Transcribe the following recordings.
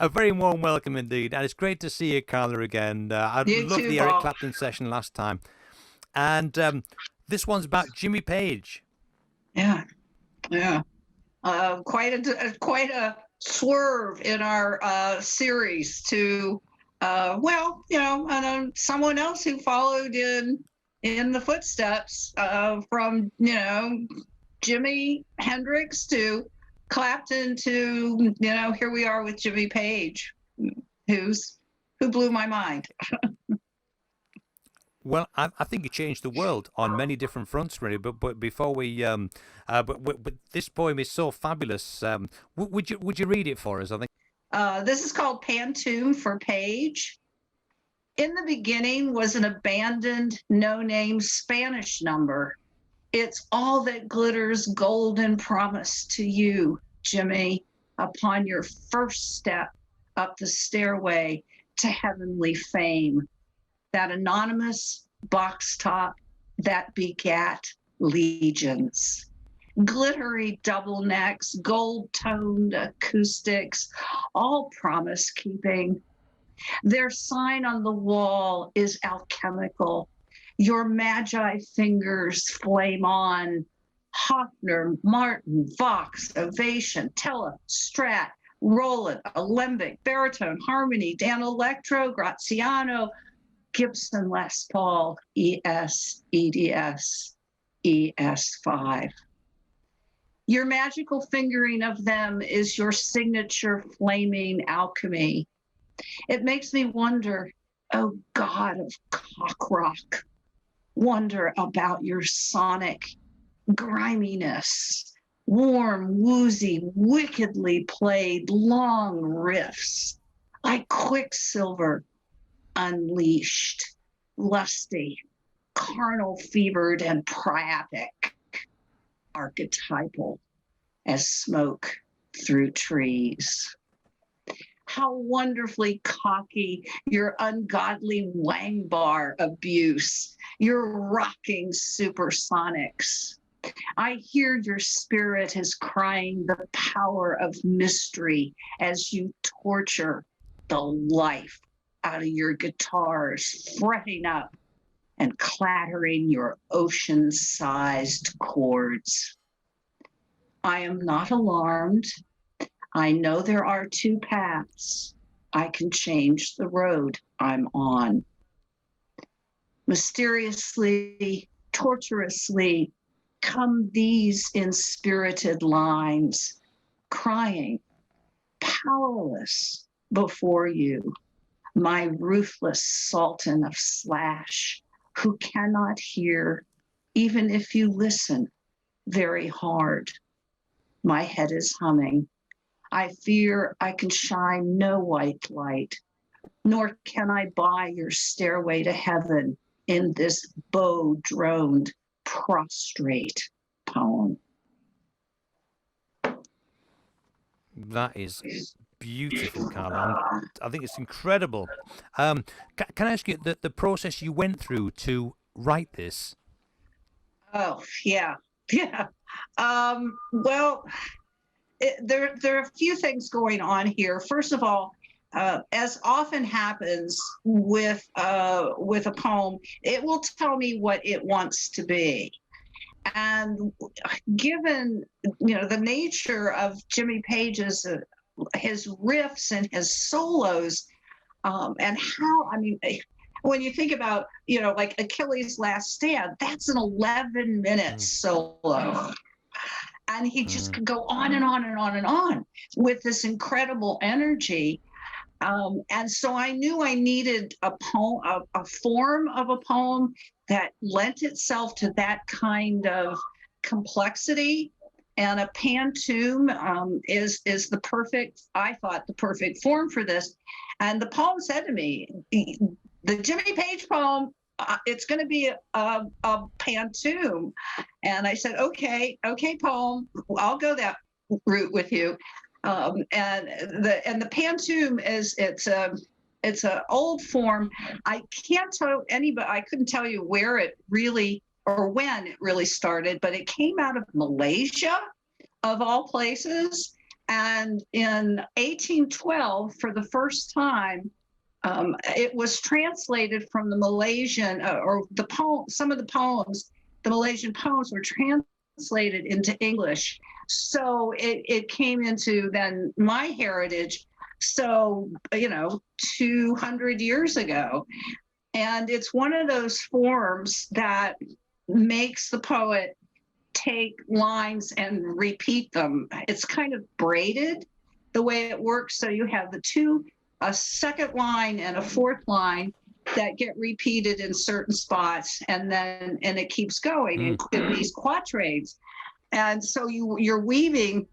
A very warm welcome indeed, and it's great to see you, Karla, again. I You loved too, the Eric Paul. Clapton session last time, and this one's about Jimmy Page. Yeah. Quite a swerve in our series to, someone else who followed in the footsteps from Jimi Hendrix to Clapton to here we are with Jimmy Page, who blew my mind. Well, I think it changed the world on many different fronts, really. But before we, but this poem is so fabulous. Would you read it for us? I think This is called Pantoum for Page. In the beginning was an abandoned, no-name Spanish number. It's all that glitters golden promise to you, Jimmy, upon your first step up the stairway to heavenly fame. That anonymous box top that begat legions. Glittery double necks, gold-toned acoustics, all promise-keeping. Their sign on the wall is alchemical. Your magi fingers flame on. Hoffner, Martin, Vox, Ovation, Tele, Strat, Roland, Alembic, Baritone, Harmony, Dan Electro, Graziano, Gibson Les Paul, ES, EDS, ES5. Your magical fingering of them is your signature flaming alchemy. It makes me wonder, oh God of cock rock, wonder about your sonic griminess, warm, woozy, wickedly played long riffs, like quicksilver, unleashed, lusty, carnal fevered, and priapic, archetypal as smoke through trees. How wonderfully cocky your ungodly wang bar abuse, your rocking supersonics. I hear your spirit is crying the power of mystery as you torture the life out of your guitars, fretting up and clattering your ocean-sized chords. I am not alarmed. I know there are two paths. I can change the road I'm on. Mysteriously, torturously, come these inspirited lines, crying, powerless before you, my ruthless sultan of slash, who cannot hear, even if you listen very hard. My head is humming. I fear I can shine no white light, nor can I buy your stairway to heaven in this bow-droned, prostrate poem. that is beautiful, Karla. I think it's incredible. Can I ask you the process you went through to write this? Oh, yeah. Well, there are a few things going on here. First of all, as often happens with a poem, it will tell me what it wants to be. And given the nature of Jimmy Page's his riffs and his solos, and how when you think about like Achilles' Last Stand, that's an 11-minute solo. And he just could go on and on and on and on with this incredible energy. And so I knew I needed a poem, a form of a poem that lent itself to that kind of complexity. And a pantoum is the perfect, I thought, the perfect form for this. And the poem said to me, the Jimmy Page poem, it's going to be a pantoum. And I said, okay, poem, I'll go that route with you. And the pantoum is, it's it's an old form. I can't tell anybody. I couldn't tell you where it really or when it really started, but it came out of Malaysia, of all places. And in 1812, for the first time, it was translated from the Malaysian, or the poem. Some of the poems, the Malaysian poems, were translated into English. So it came into then my heritage. So 200 years ago, and it's one of those forms that makes the poet take lines and repeat them. It's kind of braided the way it works. So you have a second line and a fourth line that get repeated in certain spots, and it keeps going in these quatrains. And so you're weaving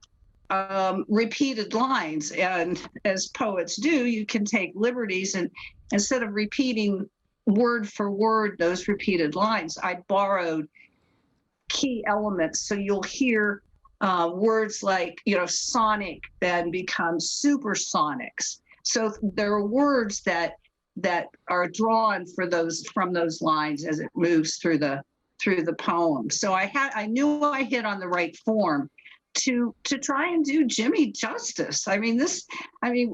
repeated lines, and as poets do, you can take liberties, and instead of repeating word for word those repeated lines, I borrowed key elements. So you'll hear words like, sonic then become supersonics. So there are words that are drawn from those lines as it moves through the poem. So I knew I hit on the right form to try and do Jimmy justice. I mean, somebody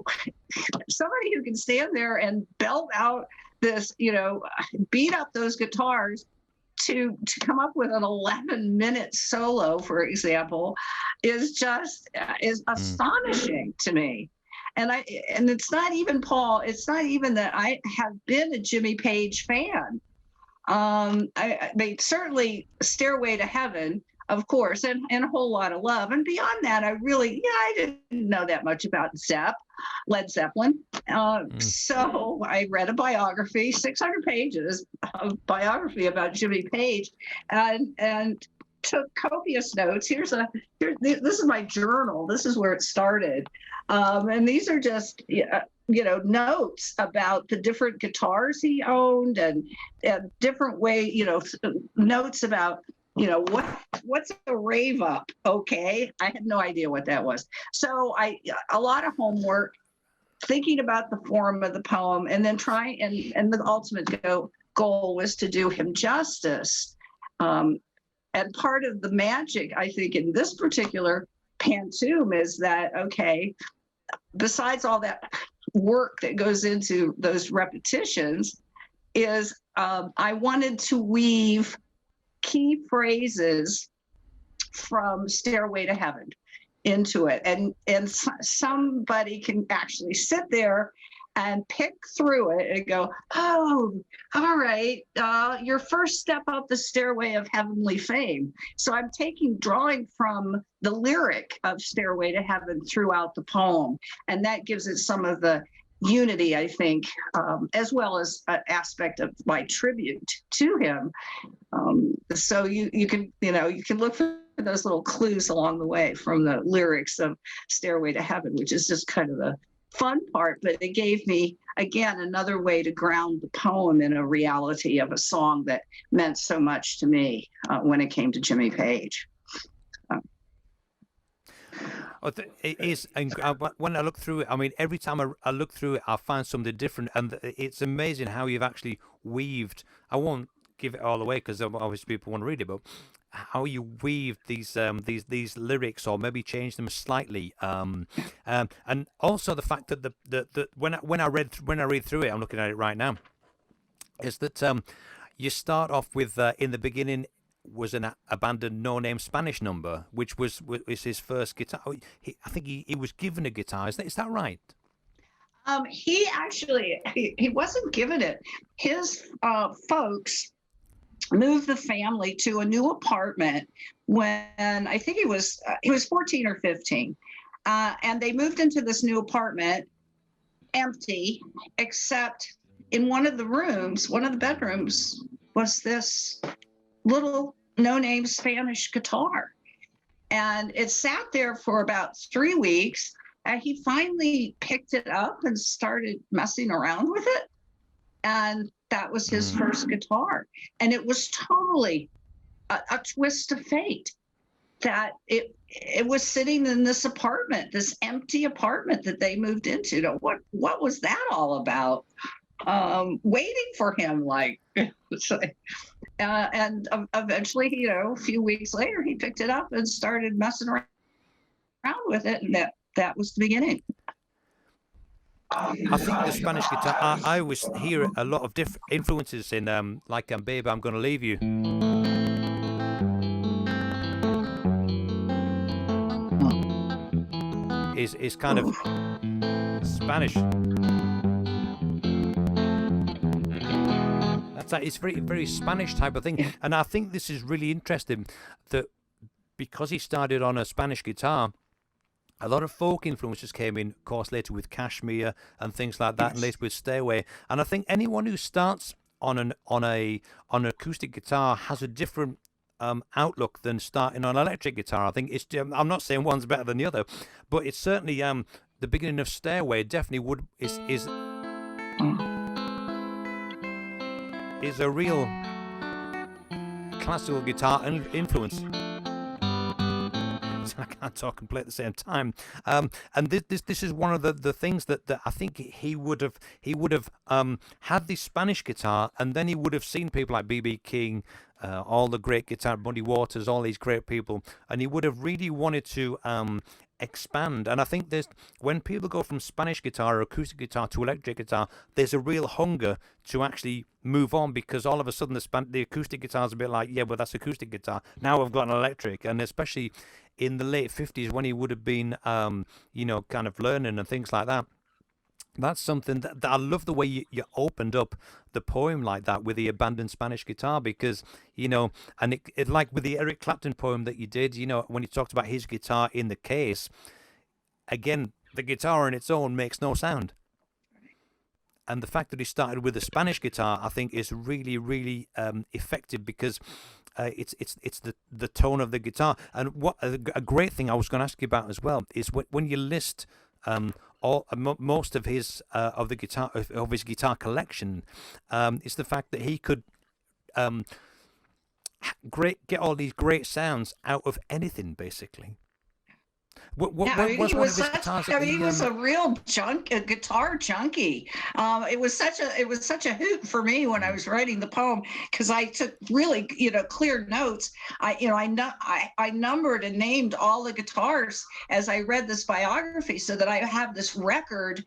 who can stand there and belt out this, beat up those guitars to come up with an 11-minute solo, for example, is astonishing to me. And it's not even, Paul, it's not even that I have been a Jimmy Page fan. Certainly Stairway to Heaven, of course, and a whole lot of love. And beyond that, I didn't know that much about Led Zeppelin. So I read a biography, 600 pages of biography about Jimmy Page, and took copious notes. This is my journal. This is where it started. And these are just, notes about the different guitars he owned and different notes about, what's a rave up? Okay. I had no idea what that was. So a lot of homework, thinking about the form of the poem, and then trying, and the ultimate goal was to do him justice. And part of the magic, I think, in this particular pantoum is that, okay, besides all that work that goes into those repetitions, is I wanted to weave key phrases from Stairway to Heaven into it. And somebody can actually sit there and pick through it and go, oh, all right, your first step up the stairway of heavenly fame. So I'm drawing from the lyric of Stairway to Heaven throughout the poem. And that gives it some of the unity, I think, as well as an aspect of my tribute to him. So you can look for those little clues along the way from the lyrics of Stairway to Heaven, which is just kind of the fun part, but it gave me, again, another way to ground the poem in a reality of a song that meant so much to me when it came to Jimmy Page. It is, and when I look through it, I mean, every time I look through it, I find something different, and it's amazing how you've actually weaved. I won't give it all away because obviously people want to read it, but how you weave these lyrics, or maybe change them slightly, and also the fact that when I read through it, I'm looking at it right now, is that you start off with in the beginning was an abandoned no-name Spanish number, which was his first guitar. I think he was given a guitar. Is that right? He actually he wasn't given it. His folks moved the family to a new apartment when I think he was 14 or 15, and they moved into this new apartment empty, except in one of the bedrooms was this little no-name Spanish guitar, and it sat there for about 3 weeks, and he finally picked it up and started messing around with it, and that was his first guitar. And it was totally a twist of fate. that it was sitting in this apartment, this empty apartment that they moved into. What was that all about? Waiting for him, like. So, and eventually, a few weeks later, he picked it up and started messing around with it, and that was the beginning. I think the Spanish guitar. I always hear a lot of different influences in, like, "Babe, I'm Gonna Leave You." Is kind of Spanish. It's very, very Spanish type of thing, and I think this is really interesting that because he started on a Spanish guitar, a lot of folk influences came in, of course, later with Kashmir and things like that, and later with Stairway. And I think anyone who starts on an acoustic guitar has a different outlook than starting on electric guitar. I think I'm not saying one's better than the other, but it's certainly the beginning of Stairway definitely is a real classical guitar influence. I can't talk and play at the same time. And this is one of the things that I think he would have had this Spanish guitar, and then he would have seen people like B.B. King, all the great guitar, Muddy Waters, all these great people, and he would have really wanted to expand. And I think when people go from Spanish guitar or acoustic guitar to electric guitar, there's a real hunger to actually move on, because all of a sudden the acoustic guitar is a bit like, yeah, but that's acoustic guitar. Now I've got an electric, and especially in the late 50s when he would have been, kind of learning and things like that. That's something that I love, the way you opened up the poem like that with the abandoned Spanish guitar, because, and it like with the Eric Clapton poem that you did, when he talked about his guitar in the case, again, the guitar on its own makes no sound. And the fact that he started with a Spanish guitar, I think, is really, really effective, because it's the tone of the guitar. And what a great thing I was going to ask you about as well is when you list most of his of his guitar collection, is the fact that he could get all these great sounds out of anything, basically. What was one of his guitars? He was a real guitar junkie. It was such a hoot for me when I was writing the poem, because I took really clear notes. I numbered and named all the guitars as I read this biography, so that I have this record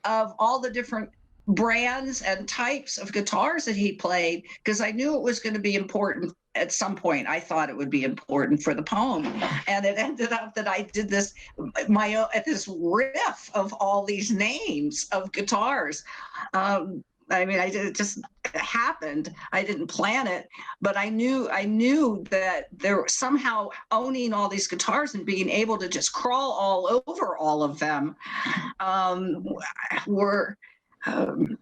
of all the different brands and types of guitars that he played, because I knew it was going to be important at some point. I thought it would be important for the poem, and it ended up that I did this riff of all these names of guitars. It just happened. I didn't plan it, but I knew that there somehow owning all these guitars and being able to just crawl all over all of them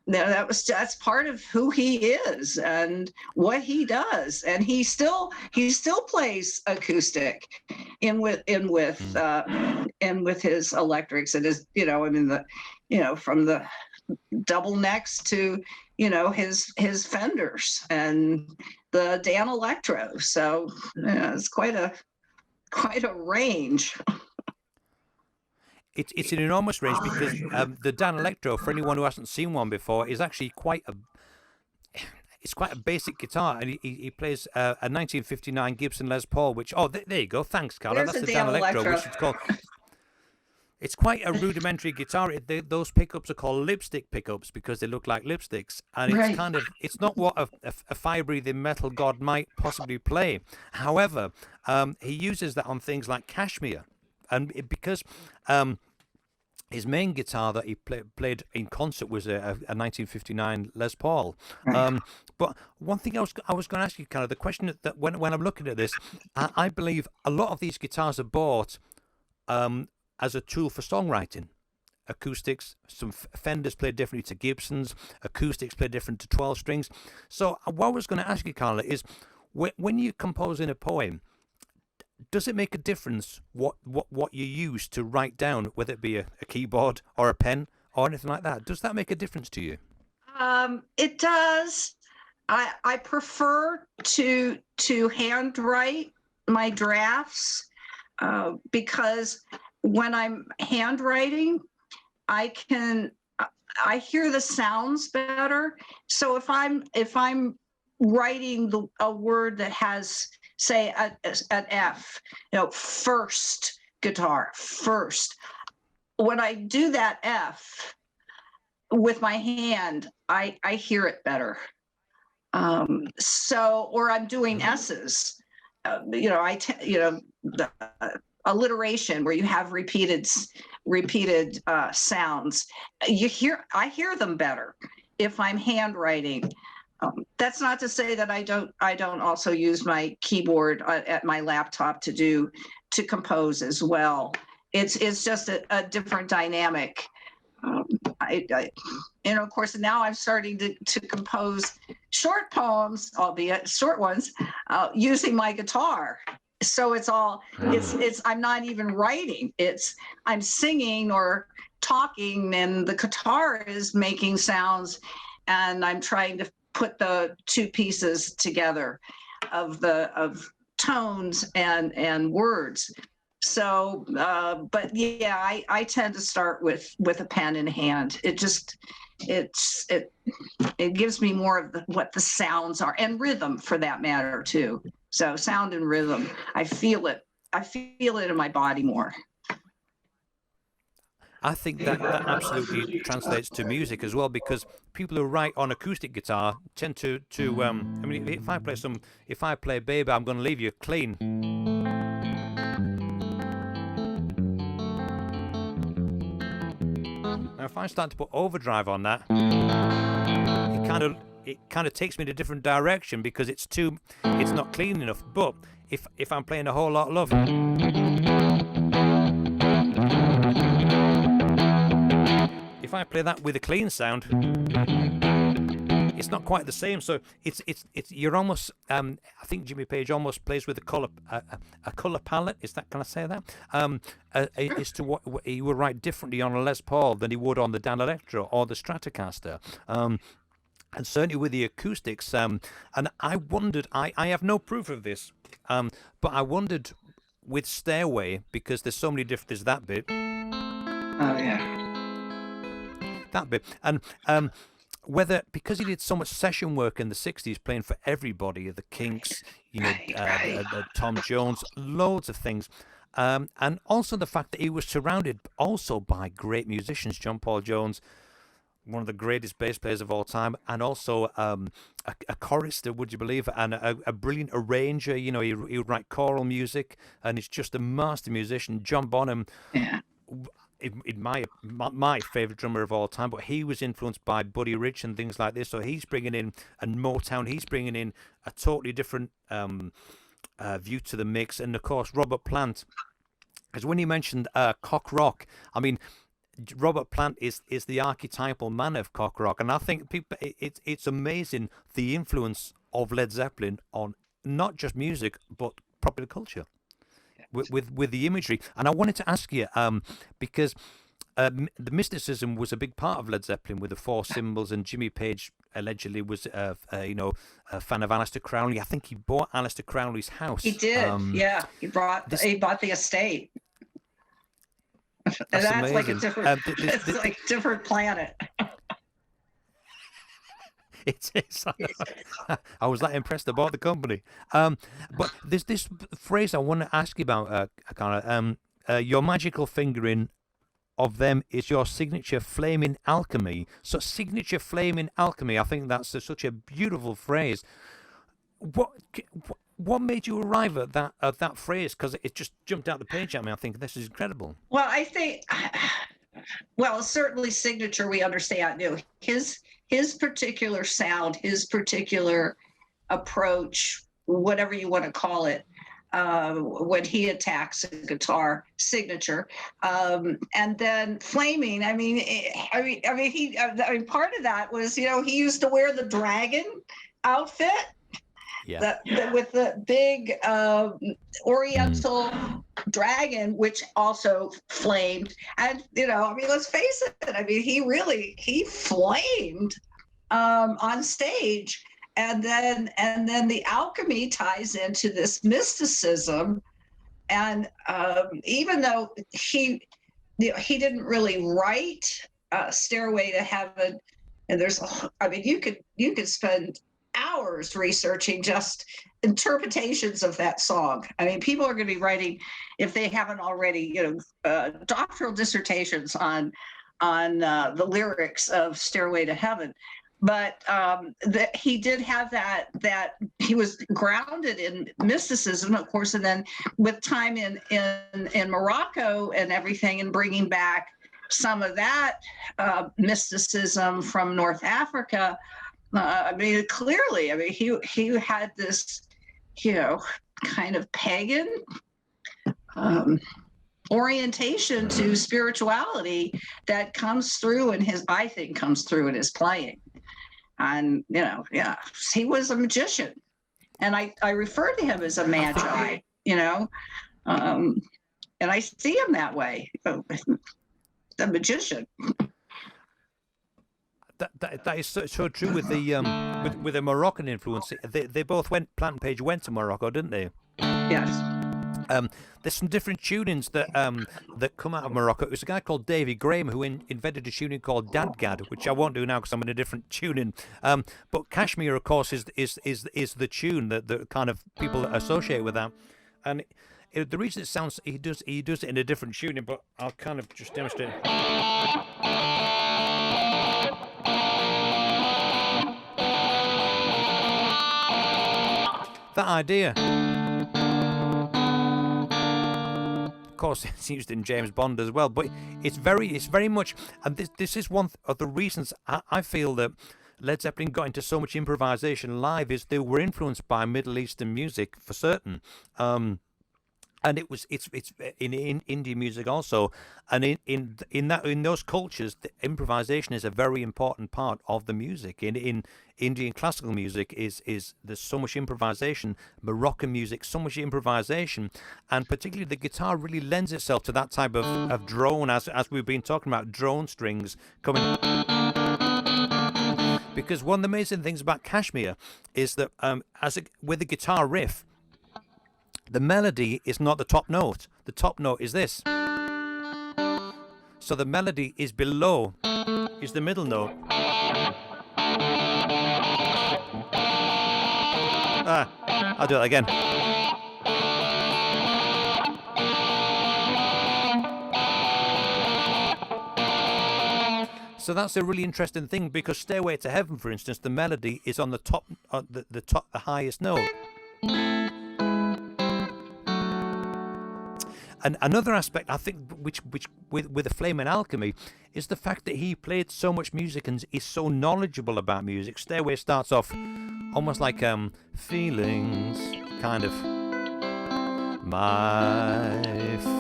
that's part of who he is and what he does, and he still plays acoustic in with his electrics, and his from the double necks to his Fenders and the Dan Electro. So it's quite a range. It's an enormous range, because the Dan Electro, for anyone who hasn't seen one before, is actually quite a basic guitar, and he plays a 1959 Gibson Les Paul, which there you go, thanks, Karla. That's the Dan Electro, which is called. It's quite a rudimentary guitar. Those pickups are called lipstick pickups because they look like lipsticks, and it's kind of, it's not what a fire-breathing metal god might possibly play. However, he uses that on things like Kashmir, and because his main guitar that he played in concert was a 1959 Les Paul. But one thing I was going to ask you, kind of the question that when I'm looking at this, I believe a lot of these guitars are bought as a tool for songwriting. Acoustics, some Fenders play differently to Gibsons, acoustics play different to 12 strings. So what I was going to ask you, Karla, is when you're composing a poem, does it make a difference what you use to write down, whether it be a keyboard or a pen or anything like that? Does that make a difference to you? It does. I prefer to handwrite my drafts. because when I'm handwriting, I hear the sounds better. So if I'm writing a word that has, say, an F, first guitar, first. When I do that F with my hand, I hear it better. Or I'm doing S's. The alliteration where you have repeated sounds. I hear them better if I'm handwriting. That's not to say that I don't also use my keyboard at my laptop to compose as well. It's just a different dynamic. Of course, now I'm starting to compose short poems, albeit short ones, using my guitar. So it's I'm not even writing. I'm singing or talking, and the guitar is making sounds, and I'm trying to put the two pieces together of tones and words. So, but yeah, I tend to start with a pen in hand. It gives me more of what the sounds are, and rhythm for that matter too. So sound and rhythm, I feel it in my body more. I think that absolutely translates to music as well, because people who write on acoustic guitar tend to I mean, if I play Baby I'm Gonna Leave You clean, now if I start to put overdrive on that, it kind of takes me in a different direction, because it's not clean enough. But if I'm playing A Whole Lot of Love, if I play that with a clean sound, it's not quite the same. So it's you're almost I think Jimmy Page almost plays with a color palette. Is that, can I say that? As to what he would write differently on a Les Paul than he would on the Dan Electro or the Stratocaster. And certainly with the acoustics. And I wondered, I have no proof of this, but I wondered with Stairway, because there's so many different. There's that bit. Oh yeah. That bit, and whether, because he did so much session work in the 60s playing for everybody, the Kinks, Tom Jones, loads of things, and also the fact that he was surrounded also by great musicians. John Paul Jones, one of the greatest bass players of all time, and also a chorister, would you believe, and a brilliant arranger. He would write choral music, and he's just a master musician. John Bonham, yeah. In my favorite drummer of all time, but he was influenced by Buddy Rich and things like this. So he's bringing in, and Motown, he's bringing in a totally different view to the mix. And of course, Robert Plant, because when you mentioned cock rock, I mean, Robert Plant is the archetypal man of cock rock, and I think it's amazing the influence of Led Zeppelin on not just music but popular culture. With the imagery. And I wanted to ask you, because the mysticism was a big part of Led Zeppelin with the four cymbals, and Jimmy Page allegedly was a fan of Aleister Crowley. I think he bought Aleister Crowley's house. He did, yeah. He bought the estate. That's amazing. Like a different, it's like a different planet. It is. I was that impressed about the company. But there's this phrase I want to ask you about, Karla. Your magical fingering of them is your signature flaming alchemy. So signature flaming alchemy, I think that's such a beautiful phrase. What made you arrive at that phrase? Because it just jumped out the page at me. I think this is incredible. Well, I think, certainly signature, we understand. His particular sound, his particular approach, whatever you want to call it, when he attacks a guitar, signature, and then flaming. I mean, part of that was, he used to wear the dragon outfit. Yeah. With the big Oriental dragon, which also flamed. And, let's face it, he flamed on stage. And then the alchemy ties into this mysticism even though he didn't really write Stairway to Heaven, and I mean, you could spend hours researching just interpretations of that song. I mean, people are going to be writing, if they haven't already, doctoral dissertations on the lyrics of Stairway to Heaven. But that he did have that he was grounded in mysticism, of course, and then with time in Morocco and everything, and bringing back some of that mysticism from North Africa. I mean, clearly, I mean, he had this, kind of pagan orientation to spirituality that comes through in his playing. And, he was a magician. And I refer to him as a magi, and I see him that way, the magician. That is so true with the Moroccan influence. They both Plant and Page went to Morocco, didn't they? Yes. There's some different tunings that come out of Morocco. It was a guy called Davy Graham who invented a tuning called Dadgad, which I won't do now because I'm in a different tuning. But Kashmir, of course, is the tune that kind of people associate with that. And the reason it sounds, he does it in a different tuning, but I'll kind of just demonstrate. That idea. Of course, it's used in James Bond as well, but it's very much, and this is one of the reasons I feel that Led Zeppelin got into so much improvisation live, is they were influenced by Middle Eastern music for certain. And it's in Indian music also, and in those cultures, the improvisation is a very important part of the music. In Indian classical music is there's so much improvisation. Moroccan music, so much improvisation, and particularly the guitar really lends itself to that type of drone, as we've been talking about, drone strings coming. Because one of the amazing things about Kashmir is that with the guitar riff, the melody is not the top note. The top note is this. So the melody is below, is the middle note. I'll do it again. So that's a really interesting thing, because Stairway to Heaven, for instance, the melody is on the top, the highest note. And another aspect, I think, which with the Flaming Alchemy, is the fact that he played so much music and is so knowledgeable about music. Stairway starts off almost like feelings, kind of. My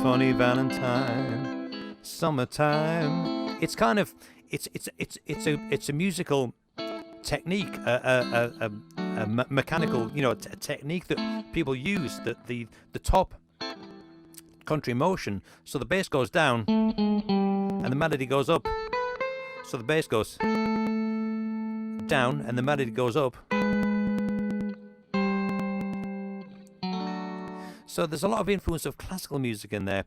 funny Valentine, summertime. It's kind of it's a musical technique, a mechanical, a technique that people use. That the top country motion, so the bass goes down and the melody goes up, so the bass goes down and the melody goes up. So there's a lot of influence of classical music in there.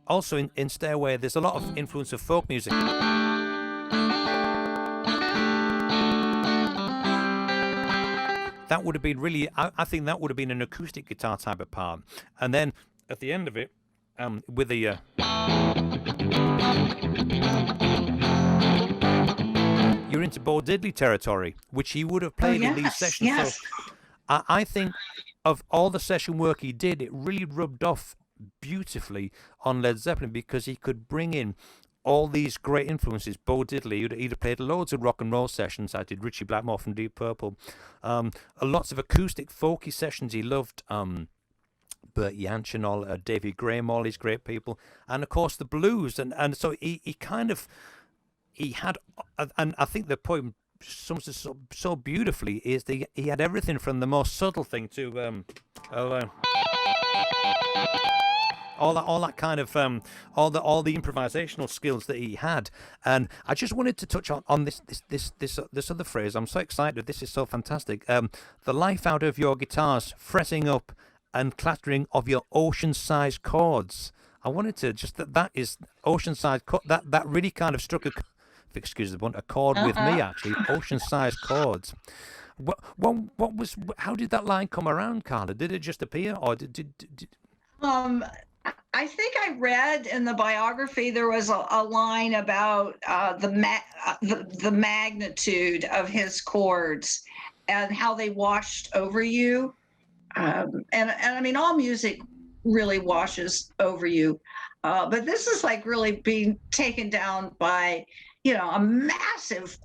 Also in Stairway, there's a lot of influence of folk music. That would have been really, I think that would have been an acoustic guitar type of part. And then at the end of it, with the you're into Bo Diddley territory, which he would have played in these sessions. Yes. So I think of all the session work he did, it really rubbed off beautifully on Led Zeppelin, because he could bring in all these great influences. Bo Diddley, he'd have played loads of rock and roll sessions. I did Richie Blackmore from Deep Purple, lots of acoustic folky sessions. He loved Bert Jansch, all Davy Graham, all these great people, and of course the blues, and so he had, and I think the point sums it so beautifully is that he had everything from the most subtle thing to all that kind of all the improvisational skills that he had. And I just wanted to touch on this other phrase. I'm so excited. This is so fantastic. The life out of your guitars fretting up and clattering of your ocean-sized chords. I wanted to just that is ocean-sized that really kind of struck excuse the pun, a chord with me actually. Ocean-sized chords. What was? How did that line come around, Karla? Did it just appear, or did Um, I think I read in the biography there was a line about the magnitude of his chords and how they washed over you. And I mean, all music really washes over you, but this is like really being taken down by, you know, a massive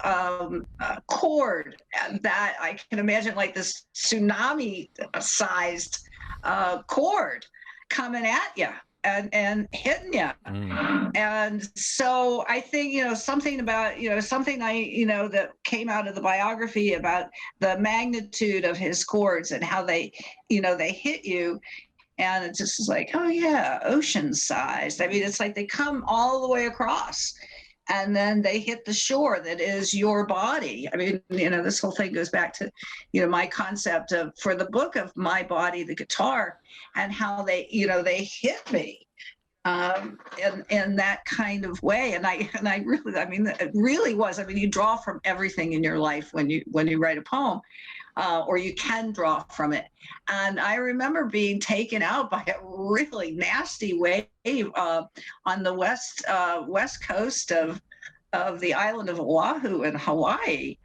chord that I can imagine, like this tsunami-sized chord coming at you and hitting you. And so I think, you know, something about, you know, something that came out of the biography about the magnitude of his chords and how they, you know, they hit you. And it just is like, oh yeah, ocean sized. I mean, it's like they come all the way across and then they hit the shore that is your body. I mean, you know, this whole thing goes back to, you know, my concept of, for the book, of my body, the guitar, and how they, you know, they hit me in that kind of way. And I really, I mean, it really was. I mean, you draw from everything in your life when you write a poem. Or you can draw from it. And I remember being taken out by a really nasty wave on the west coast of the island of Oahu in Hawaii.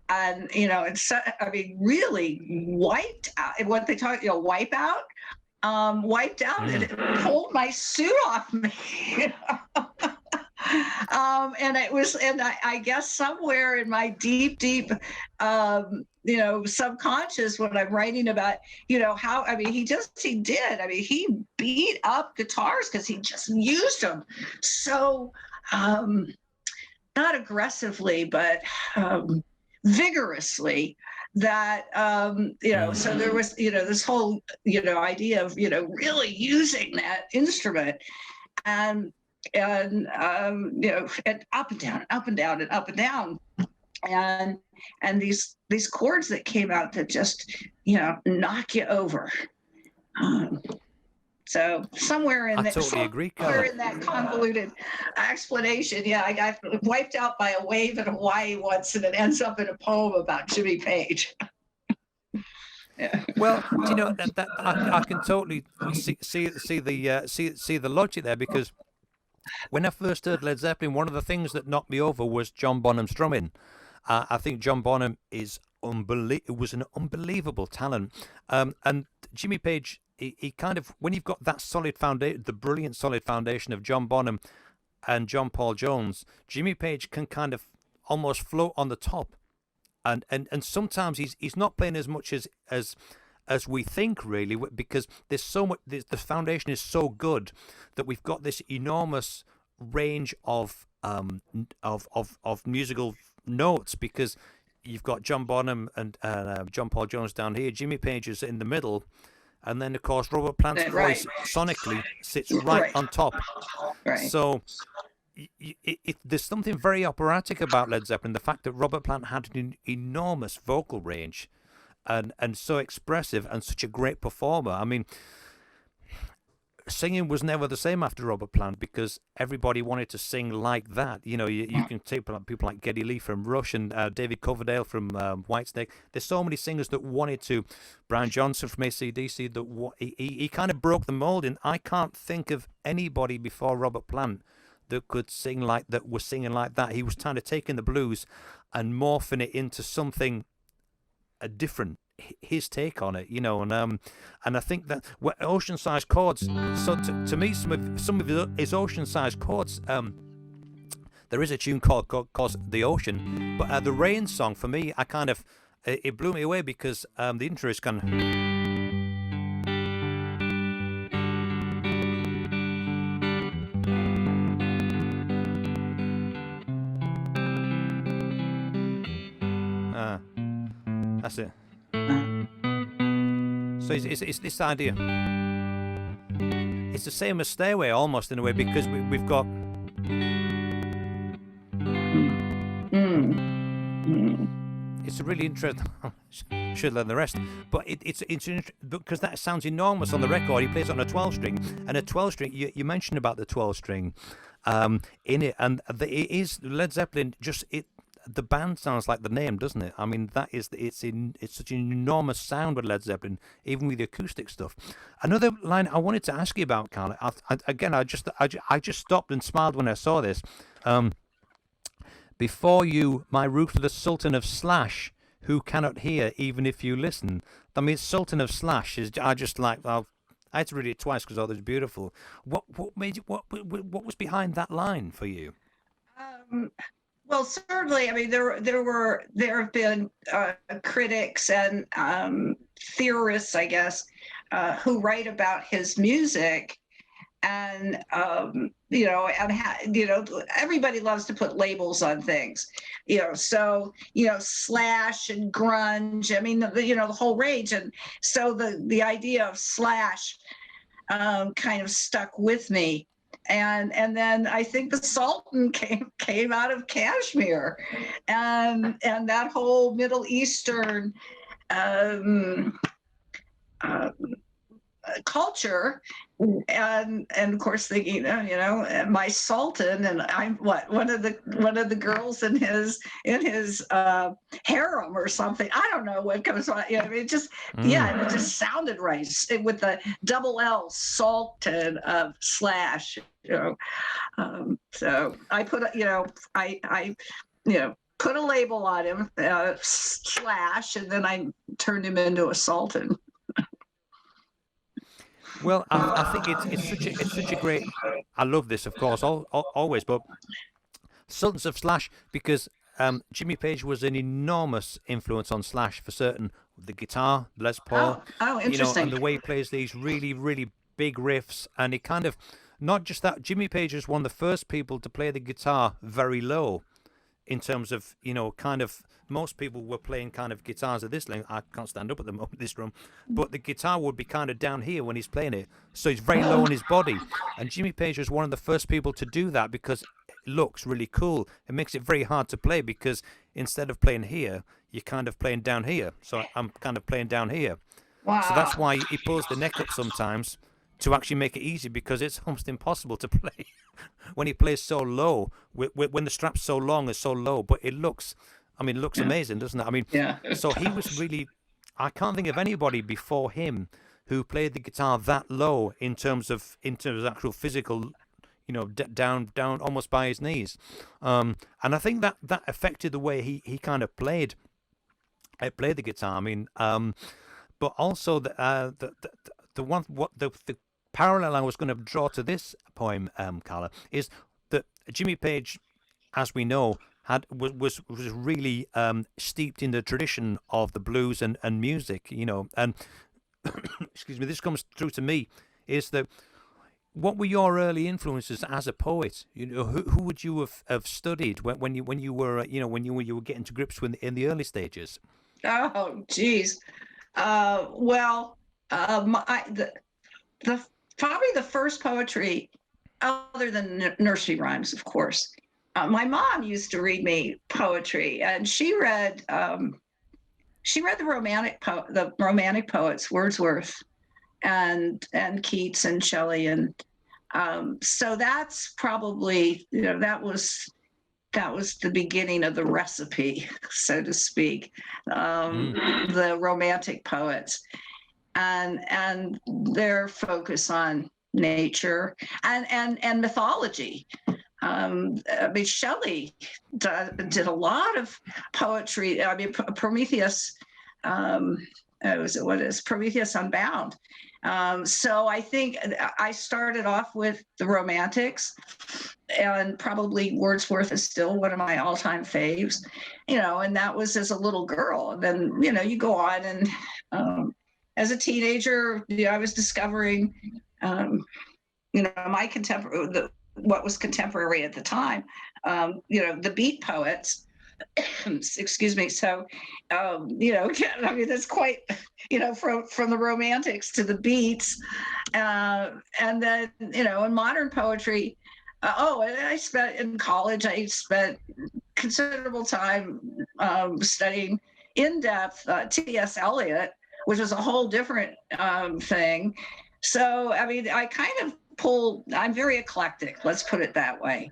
And, you know, it's, I mean, really wiped out, what they talk, you know, wiped out, and it pulled my suit off me. And it was, and I guess somewhere in my deep, you know, subconscious, when I'm writing about, you know, how, I mean, he did. I mean, he beat up guitars because he just used them so, not aggressively, but vigorously, that, you know, so there was, you know, this whole, you know, idea of, you know, really using that instrument. And you know, and up and down, up and down, and up and down, and these chords that came out that just, you know, knock you over. So somewhere in I totally agree, Karla. in that convoluted explanation, yeah, I got wiped out by a wave in Hawaii once, and it ends up in a poem about Jimmy Page. Yeah. Well, do you know that I can totally see the logic there, because when I first heard Led Zeppelin, one of the things that knocked me over was John Bonham's drumming. I think John Bonham was an unbelievable talent, and Jimmy Page. He kind of, when you've got that solid foundation, the brilliant solid foundation of John Bonham and John Paul Jones, Jimmy Page can kind of almost float on the top, and sometimes he's not playing as much as we think, really, because there's so much. The foundation is so good that we've got this enormous range of musical notes, because you've got John Bonham and John Paul Jones down here, Jimmy Page is in the middle, and then of course Robert Plant's voice sonically sits right on top. Right. So there's something very operatic about Led Zeppelin. The fact that Robert Plant had an enormous vocal range, and so expressive, and such a great performer. I mean, singing was never the same after Robert Plant, because everybody wanted to sing like that. You know, you can take people like Geddy Lee from Rush, and David Coverdale from Whitesnake. There's so many singers that wanted to. Brian Johnson from AC/DC, that he kind of broke the mold. And I can't think of anybody before Robert Plant that could sing like that, was singing like that. He was kind of taking the blues and morphing it into something different, his take on it, you know, and I think that ocean-sized chords. So to me, some of his ocean-sized chords. There is a tune called "The Ocean," but the Rain song, for me, I kind of it blew me away, because the intro is kind of. That's it. So it's this idea. It's the same as Stairway, almost, in a way, because we've got. It's really interesting. Should learn the rest, but it's because that sounds enormous on the record. He plays on a 12 string, and a 12 string. You mentioned about the 12 string, in it, and it is Led Zeppelin. Just it, the band sounds like the name, doesn't it? I mean, it's such an enormous sound with Led Zeppelin, even with the acoustic stuff. Another line I wanted to ask you about, Karla. I just stopped and smiled when I saw this. Before you, my roots are the Sultan of Slash, who cannot hear even if you listen. I mean, Sultan of Slash is. I just like. Well, I had to read it twice because all was beautiful. What made you? What was behind that line for you? Um, well, certainly. I mean, there have been critics and theorists, I guess, who write about his music, and everybody loves to put labels on things, so Slash and grunge. I mean, the whole range, and so the idea of Slash kind of stuck with me. And then I think the Sultan came out of Kashmir, and that whole Middle Eastern culture, and of course thinking, my Sultan, and I'm one of the girls in his harem or something. I don't know what comes on. I mean, it just it just sounded right with the double L, Sultan of Slash. So I put I put a label on him, Slash, and then I turned him into a Sultan. Well, I think it's such a great. I love this, of course, always, but Sultans of Slash, because Jimmy Page was an enormous influence on Slash for certain. The guitar, Les Paul, interesting. and the way he plays these really, really big riffs, and it kind of, not just that, Jimmy Page was one of the first people to play the guitar very low, in terms of, kind of, most people were playing kind of guitars at this length. I can't stand up at the moment in this room, but the guitar would be kind of down here when he's playing it, so he's very low on his body. And Jimmy Page was one of the first people to do that because it looks really cool. It makes it very hard to play because instead of playing here, you're kind of playing down here. So I'm kind of playing down here. Wow. So that's why he pulls the neck up sometimes to actually make it easy, because it's almost impossible to play when he plays so low, when the strap's so long and so low. But it looks amazing, doesn't it? I mean, so he was really, I can't think of anybody before him who played the guitar that low in terms of actual physical, down almost by his knees. And I think that affected the way he kind of played the guitar. I mean, but also the parallel I was going to draw to this poem, Karla, is that Jimmy Page, as we know, was really steeped in the tradition of the blues and music, and excuse me, this comes through to me, is that what were your early influences as a poet? Who would you have studied when you were when you were getting to grips with in the early stages? Oh, geez. Probably the first poetry, other than nursery rhymes, of course. My mom used to read me poetry, and she read the romantic poets, Wordsworth and Keats and Shelley, and so that's probably that was the beginning of the recipe, so to speak. The romantic poets and their focus on nature and mythology. I mean, Shelley did a lot of poetry. I mean, Prometheus. Prometheus Unbound? So I think I started off with the romantics, and probably Wordsworth is still one of my all-time faves. And that was as a little girl. And then you go on, and as a teenager, I was discovering, my contemporary, what was contemporary at the time, the beat poets. Excuse me. So, I mean, that's quite, from the romantics to the beats, and then, in modern poetry. I spent in college. I spent considerable time studying, in-depth T.S. Eliot, which is a whole different thing. So, I mean, I kind of I'm very eclectic, let's put it that way.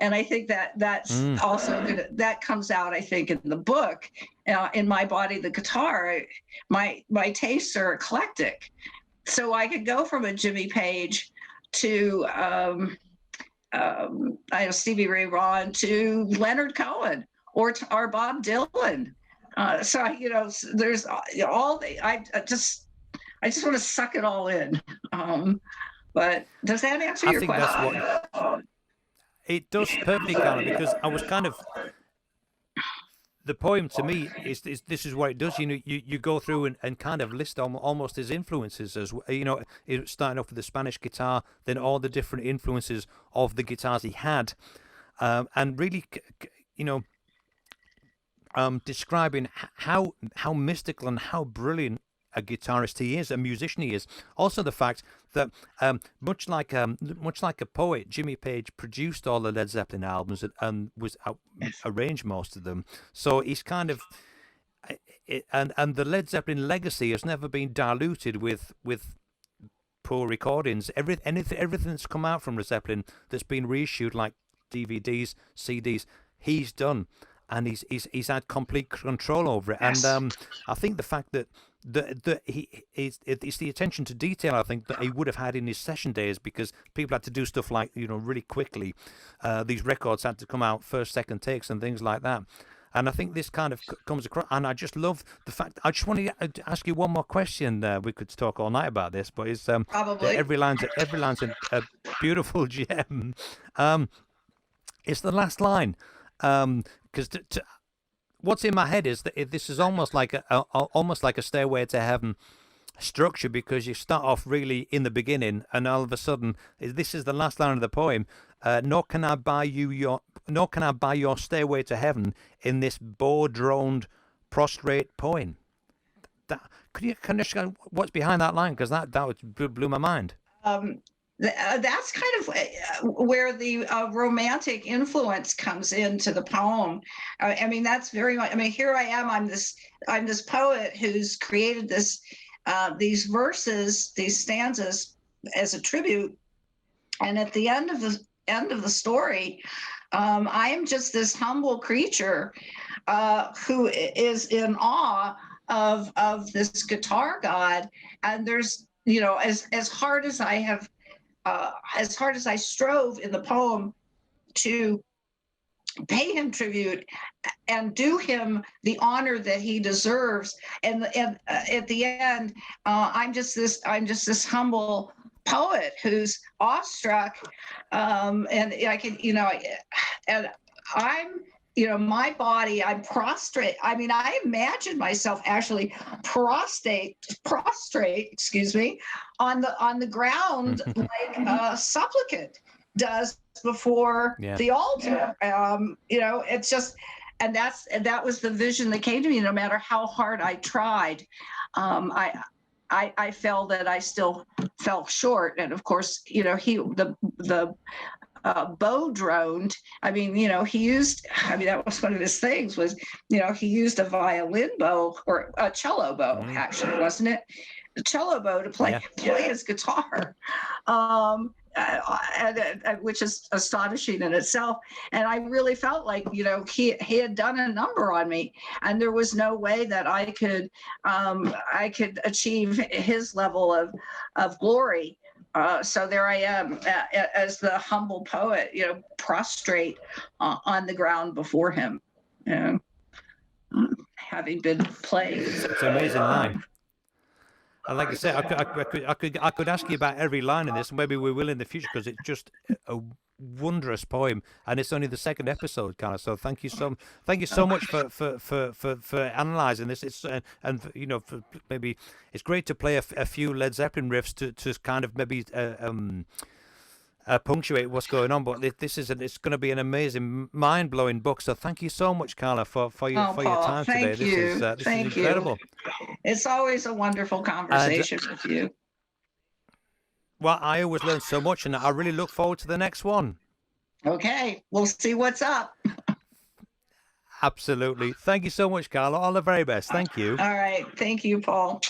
And I think that's also that comes out, I think, in the book, in My Body, the Guitar. My tastes are eclectic. So I could go from a Jimmy Page to Stevie Ray Vaughan to Leonard Cohen or Bob Dylan. So there's all the I just want to suck it all in. But does that answer your question? I think that's what it does perfectly, Karla, because I was kind of, the poem to me is this is what it does. You go through and kind of list almost his influences, as starting off with the Spanish guitar, then all the different influences of the guitars he had, and really, describing how mystical and how brilliant a guitarist he is, a musician he is. Also, the fact that much like a poet, Jimmy Page produced all the Led Zeppelin albums and arranged most of them. So he's kind of, and the Led Zeppelin legacy has never been diluted with poor recordings. Everything that's come out from Led Zeppelin that's been reissued, like DVDs, CDs, he's done. And he's had complete control over it. Yes. And I think the fact that it's the attention to detail, I think, that he would have had in his session days, because people had to do stuff like, really quickly. These records had to come out first, second takes and things like that. And I think this kind of comes across. And I just love the fact. I just want to ask you one more question. We could talk all night about this, but it's probably every line's a beautiful gem. It's the last line. Because what's in my head is that this is almost like a Stairway to Heaven structure, because you start off really in the beginning, and all of a sudden this is the last line of the poem. Nor can I buy your Stairway to Heaven in this bow-droned, prostrate poem. Can you what's behind that line? Because that blew my mind. That's kind of where the romantic influence comes into the poem. I mean, that's very much. I mean, here I am. I'm this poet who's created these verses, these stanzas, as a tribute. And at the end of the story, I am just this humble creature who is in awe of this guitar god. And there's, as hard as I have. As hard as I strove in the poem to pay him tribute and do him the honor that he deserves, and at the end, I'm just this humble poet who's awestruck, and I can, and I'm. My body, I'm prostrate. I mean, I imagine myself actually prostrate, on the ground like a supplicant does before the altar. It's just, and that was the vision that came to me. No matter how hard I tried, I felt that I still fell short. And of course, the bow droned. I mean, he used, that was one of his things was, he used a violin bow or a cello bow, actually, wasn't it? The cello bow to play his guitar, which is astonishing in itself. And I really felt like, he had done a number on me, and there was no way that I could achieve his level of glory. So there I am as the humble poet, prostrate on the ground before him, having been played. It's an amazing line. And like I said, I could ask you about every line in this, and maybe we will in the future, because it's just a wondrous poem, and it's only the second episode, Karla. So thank you so much for analysing this. It's maybe it's great to play a few Led Zeppelin riffs to kind of maybe punctuate what's going on. But it's going to be an amazing, mind-blowing book. So thank you so much, Karla, for your time today. This is incredible. It's always a wonderful conversation with you. Well, I always learn so much, and I really look forward to the next one. Okay, we'll see what's up. Absolutely. Thank you so much, Karla. All the very best. Thank you. All right. Thank you, Paul.